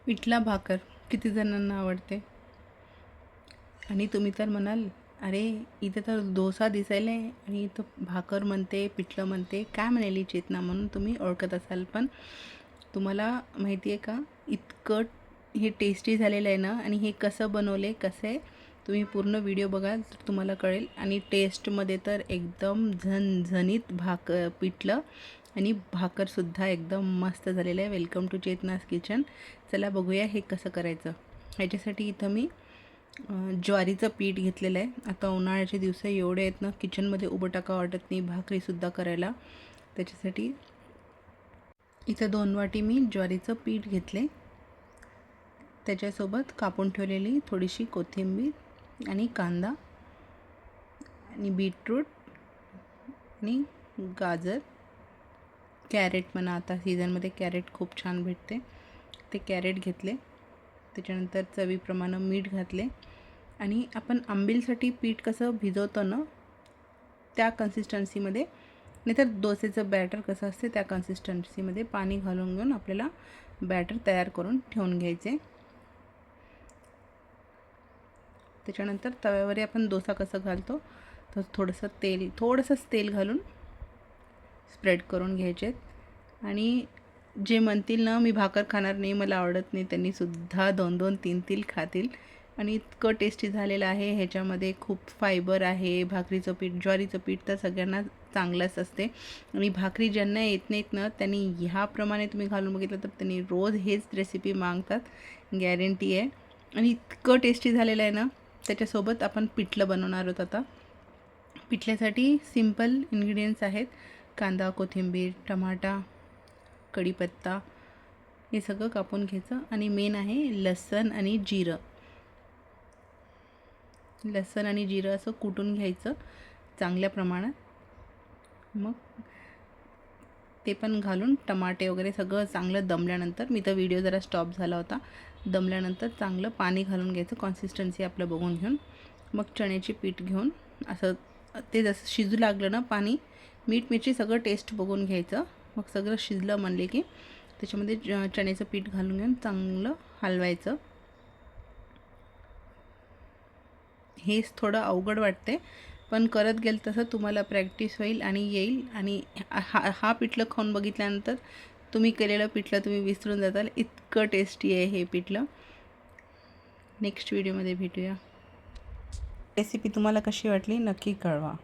पिठला भाकर किती जणांना आवडते. आणि तुम्ही तर म्हणाल, अरे इथे तर डोसा दिसायला आहे आणि इथं भाकर म्हणते, पिठलं म्हणते, काय म्हणाली चेतना, म्हणून तुम्ही ओळखत असाल. पण तुम्हाला माहिती आहे का, इतकं हे टेस्टी झालेलं आहे ना. आणि हे कसं बनवले, कसं आहे, तुम्ही पूर्ण व्हिडिओ बघाल तर तुम्हाला कळेल. आणि टेस्टमध्ये तर एकदम झणझणीत पिठलं आणि भाकरसुद्धा एकदम मस्त झालेलं आहे. Welcome to Chetna's kitchen. चला बघूया हे कसं करायचं. ह्याच्यासाठी इथं मी ज्वारीचं पीठ घेतलेलं आहे. आता उन्हाळ्याचे दिवस एवढे आहेत ना, किचनमध्ये उभं टाका वाटत नाही भाकरीसुद्धा करायला. त्याच्यासाठी इथं 2 वाटी मी ज्वारीचं पीठ घेतले. त्याच्यासोबत कापून ठेवलेली थोडीशी कोथिंबीर आणि कांदा आणि बीटरूट आणि गाजर, कॅरेट म्हणा, आता सीझनमध्ये कॅरेट खूप छान भेटते, ते कॅरेट घेतले. त्याच्यानंतर चवीप्रमाणे मीठ घातले. आणि आपण आंबीलसाठी पीठ कसं भिजवतो ना, त्या कन्सिस्टन्सीमध्ये, नाहीतर डोसेचं बॅटर कसं असते त्या कन्सिस्टन्सीमध्ये पाणी घालून घेऊन आपल्याला बॅटर तयार करून ठेवून घ्यायचे. त्याच्यानंतर तव्यावर आपण डोसा कसं घालतो तर थोडंसंच तेल घालून स्प्रेड करून घ्यायचे. आणि जे म्हणतील ना मी भाकर खाणार नाही, मला आवडत नाही, त्यांनीसुद्धा 2-2 3-3 खातील. आणि इतकं टेस्टी झालेलं आहे. ह्याच्यामध्ये खूप फायबर आहे. भाकरीचं पीठ, ज्वारीचं पीठ तर सगळ्यांना चांगलंच असते. आणि भाकरी ज्यांना येत नाहीत ना, त्यांनी ह्याप्रमाणे तुम्ही घालून बघितलं तर त्यांनी रोज हेच रेसिपी मागतात, गॅरंटी आहे. आणि इतकं टेस्टी झालेलं आहे ना. त्याच्यासोबत आपण पिठलं बनवणार आहोत आता. पिठल्यासाठी सिंपल इन्ग्रेडियंट्स आहेत: कांदा, कोथिंबीर, टमाटा, कढीपत्ता, हे सगळं कापून घ्यायचं. आणि मेन आहे लसूण आणि जिरं. लसूण आणि जिरं असं कुटून घ्यायचं चांगल्या प्रमाणात. मग ते पण घालून टमाटे वगैरे सगळं चांगलं दमल्यानंतर, मी तर व्हिडिओ जरा स्टॉप झाला होता, दमल्यानंतर चांगलं पाणी घालून घ्यायचं, कन्सिस्टन्सी आपलं बघून घेऊन. मग चण्याची पीठ घेऊन असं ते जसं शिजू लागलं ना, पाणी, मीठ मिरची सगळं टेस्ट बघून घ्यायचं. मग सगळं शिजलं म्हणले की त्याच्यामध्ये चण्याचं पीठ घालून घेऊन चांगलं हलवायचं. हेच थोडं अवघड वाटते, पण करत गेल तसं तुम्हाला प्रॅक्टिस होईल आणि येईल. आणि हा पिठलं खाऊन बघितल्यानंतर तुम्ही केलेलं पिठलं तुम्ही विसरून जाताल, इतकं टेस्टी आहे हे पिठलं. नेक्स्ट व्हिडिओमध्ये भेटूया. रेसिपी तुम्हाला कशी वाटली नक्की कळवा.